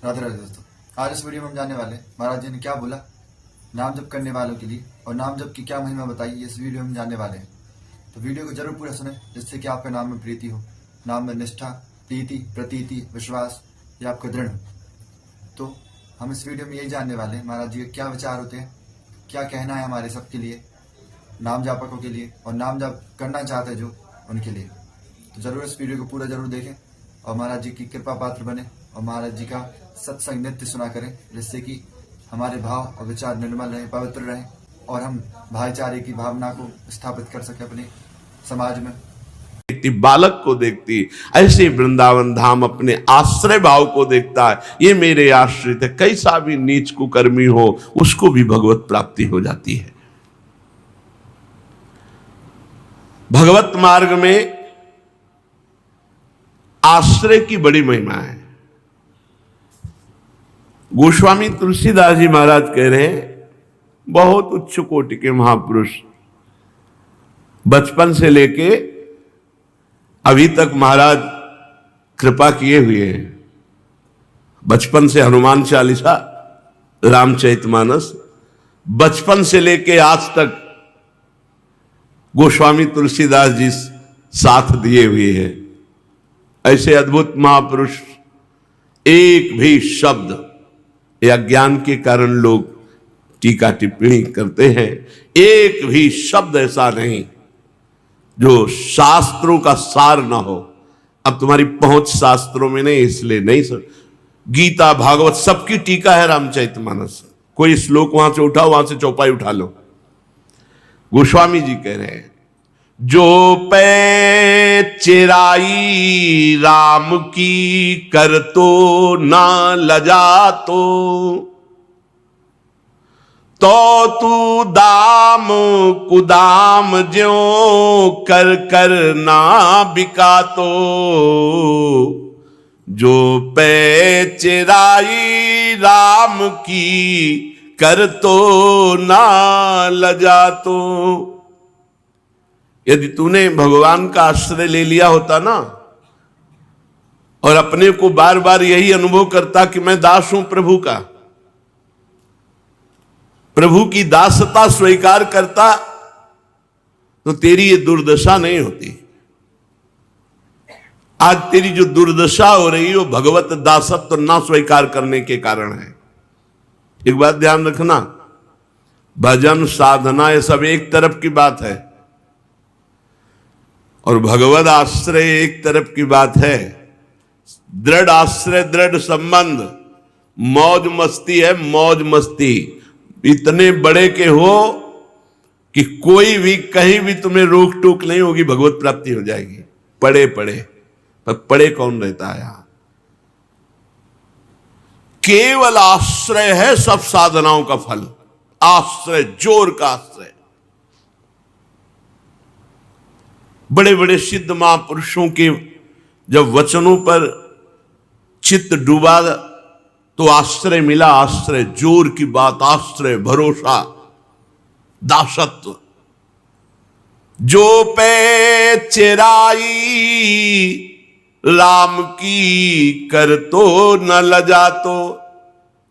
राधे राधे दोस्तों। आज इस वीडियो में हम जानने वाले महाराज जी ने क्या बोला नाम जप करने वालों के लिए और नाम जप की क्या महिमा बताई, इस वीडियो में हम जानने वाले हैं। तो वीडियो को जरूर पूरा सुने, जिससे कि आपके नाम में प्रीति हो, नाम में निष्ठा, प्रीति, प्रतीति, विश्वास या आपको दृढ़ हो। तो हम इस वीडियो में यही जानने वाले हैं महाराज जी के क्या विचार होते हैं, क्या कहना है हमारे सबके लिए, नाम जापकों के लिए और नाम जाप करना चाहते हैं जो उनके लिए। तो जरूर इस वीडियो को पूरा जरूर देखें और महाराज जी की कृपा पात्र बने और महाराज जी का सत्संग नित्य सुना करें, जिससे कि हमारे भाव और विचार निर्मल रहें, पवित्र रहें और हम भाईचारे की भावना को स्थापित कर सकें अपने समाज में। बालक को देखती, ऐसे वृंदावन धाम अपने आश्रय भाव को देखता है। ये मेरे आश्रित है, कैसा भी नीच कुकर्मी हो उसको भी भगवत प्राप्ति हो जाती है। भगवत मार्ग में आश्रय की बड़ी महिमा है। गोस्वामी तुलसीदास जी महाराज कह रहे हैं, बहुत उच्च कोटि के महापुरुष बचपन से लेके अभी तक महाराज कृपा किए हुए हैं। बचपन से हनुमान चालीसा, रामचरितमानस, बचपन से लेके आज तक गोस्वामी तुलसीदास जी साथ दिए हुए हैं। ऐसे अद्भुत महापुरुष, एक भी शब्द या ज्ञान के कारण लोग टीका टिप्पणी करते हैं, एक भी शब्द ऐसा नहीं जो शास्त्रों का सार ना हो। अब तुम्हारी पहुंच शास्त्रों में नहीं, इसलिए नहीं सर। गीता, भागवत सबकी टीका है रामचरितमानस। कोई श्लोक वहां से उठाओ, वहां से चौपाई उठा लो। गोस्वामी जी कह रहे हैं, जो पै चिराई राम की कर तो ना लजा तो तू दाम कुदाम ज्यों कर कर ना बिका तो। जो पै चिराई राम की कर तो ना लजा तो। यदि तूने भगवान का आश्रय ले लिया होता ना, और अपने को बार बार यही अनुभव करता कि मैं दास हूं प्रभु का, प्रभु की दासता स्वीकार करता, तो तेरी ये दुर्दशा नहीं होती। आज तेरी जो दुर्दशा हो रही है वो भगवत दासत्व ना स्वीकार करने के कारण है। एक बात ध्यान रखना, भजन साधना ये सब एक तरफ की बात है और भगवत आश्रय एक तरफ की बात है। दृढ़ आश्रय, दृढ़ संबंध, मौज मस्ती है, मौज मस्ती इतने बड़े के हो कि कोई भी कहीं भी तुम्हें रोक टोक नहीं होगी, भगवत प्राप्ति हो जाएगी। पड़े पड़े, पर पड़े कौन रहता है यहां? केवल आश्रय है सब साधनाओं का फल। आश्रय, जोर का आश्रय। बड़े बड़े सिद्ध महापुरुषों के जब वचनों पर चित्त डूबा तो आश्रय मिला। आश्रय, जोर की बात, आश्रय, भरोसा, दासत्व। जो पे चिराई राम की कर तो न लजा तो।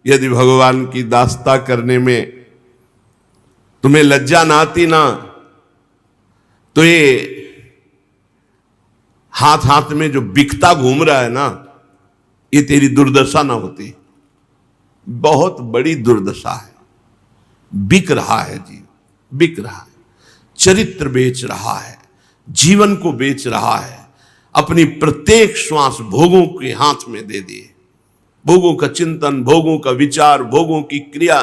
यदि भगवान की दासता करने में तुम्हें लज्जा ना आती ना, तो ये हाथ हाथ में जो बिकता घूम रहा है ना, ये तेरी दुर्दशा ना होती। बहुत बड़ी दुर्दशा है। बिक रहा है जीव, बिक रहा है, चरित्र बेच रहा है, जीवन को बेच रहा है, अपनी प्रत्येक श्वास भोगों के हाथ में दे दिए। भोगों का चिंतन, भोगों का विचार, भोगों की क्रिया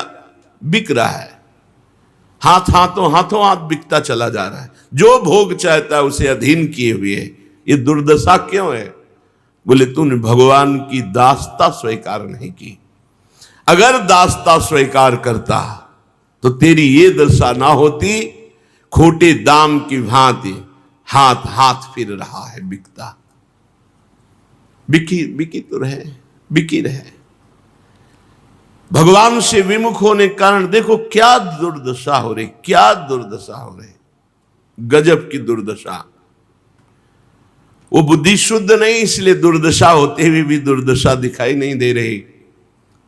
बिक रहा है। हाथों हाथ बिकता चला जा रहा है। जो भोग चाहता है उसे अधीन किए हुए। ये दुर्दशा क्यों है? बोले तूने भगवान की दासता स्वीकार नहीं की। अगर दासता स्वीकार करता तो तेरी ये दशा ना होती। खोटे दाम की भांति हाथ हाथ फिर रहा है, बिकता। बिकी तो रहे, बिकी रहे। भगवान से विमुख होने के कारण देखो क्या दुर्दशा हो रही, क्या दुर्दशा हो रही, गजब की दुर्दशा। वो बुद्धि शुद्ध नहीं, इसलिए दुर्दशा होते हुए भी दुर्दशा दिखाई नहीं दे रही।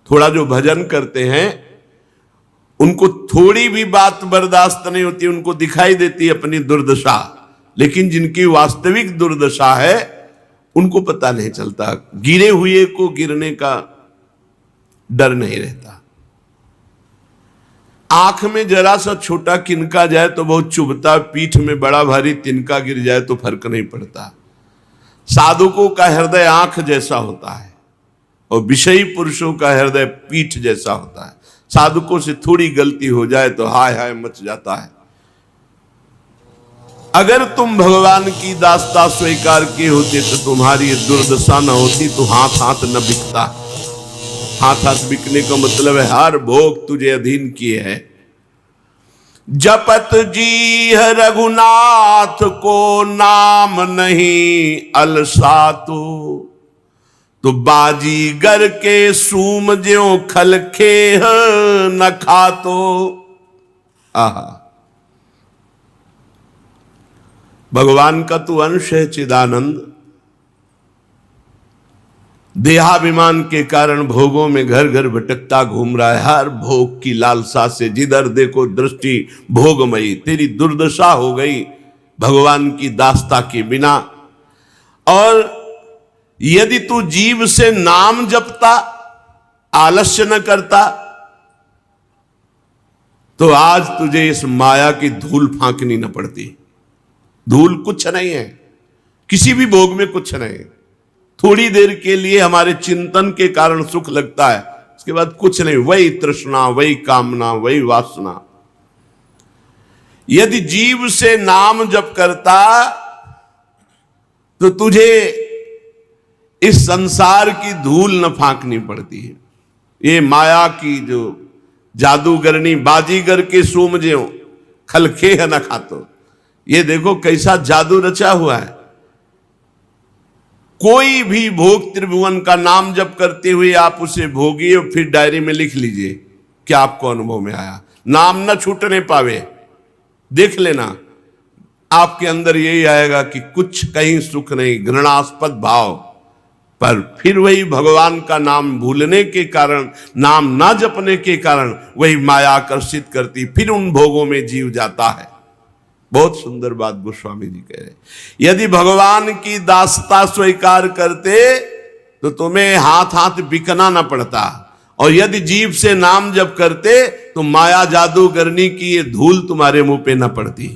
थोड़ा जो भजन करते हैं उनको थोड़ी भी बात बर्दाश्त नहीं होती, उनको दिखाई देती है अपनी दुर्दशा, लेकिन जिनकी वास्तविक दुर्दशा है उनको पता नहीं चलता। गिरे हुए को गिरने का डर नहीं रहता। आंख में जरा सा छोटा किनका जाए तो बहुत चुभता, पीठ में बड़ा भारी तिनका गिर जाए तो फर्क नहीं पड़ता। साधुकों का हृदय आंख जैसा होता है और विषयी पुरुषों का हृदय पीठ जैसा होता है। साधुकों से थोड़ी गलती हो जाए तो हाय हाय मच जाता है। अगर तुम भगवान की दास्ता स्वीकार किए होते तो तुम्हारी ये दुर्दशा न होती, तो हाथ हाथ न बिकता। हाथ हाथ बिकने का मतलब है हर भोग तुझे अधीन किए है। जपत जी है रघुनाथ को नाम नहीं अलसातो, तो बाजीगर के सूम ज्यों खलखे न खातो। आहा, भगवान का तू अंश है चिदानंद। देहाभिमान के कारण भोगों में घर घर भटकता घूम रहा है, हर भोग की लालसा से जिधर देखो दृष्टि भोगमयी। तेरी दुर्दशा हो गई भगवान की दास्ता के बिना। और यदि तू जीव से नाम जपता, आलस्य न करता, तो आज तुझे इस माया की धूल फांकनी न पड़ती। धूल कुछ नहीं है, किसी भी भोग में कुछ नहीं। थोड़ी देर के लिए हमारे चिंतन के कारण सुख लगता है, उसके बाद कुछ नहीं। वही तृष्णा, वही कामना, वही वासना। यदि जीव से नाम जप करता तो तुझे इस संसार की धूल न फांकनी पड़ती है। ये माया की जो जादूगरनी बाजीगर के सूम ज्यों खलखे न खातो, ये देखो कैसा जादू रचा हुआ है। कोई भी भोग त्रिभुवन का नाम जप करते हुए आप उसे भोगिए और फिर डायरी में लिख लीजिए क्या आपको अनुभव में आया। नाम न छूटने पावे, देख लेना आपके अंदर यही आएगा कि कुछ कहीं सुख नहीं, घृणास्पद भाव। पर फिर वही भगवान का नाम भूलने के कारण, नाम ना जपने के कारण वही माया आकर्षित करती, फिर उन भोगों में जीव जाता है। बहुत सुंदर बात गोस्वामी जी कह रहे। यदि भगवान की दासता स्वीकार करते तो तुम्हें हाथ हाथ बिकना न पड़ता, और यदि जीव से नाम जप करते तो माया जादूगरनी की ये धूल तुम्हारे मुंह पे न पड़ती।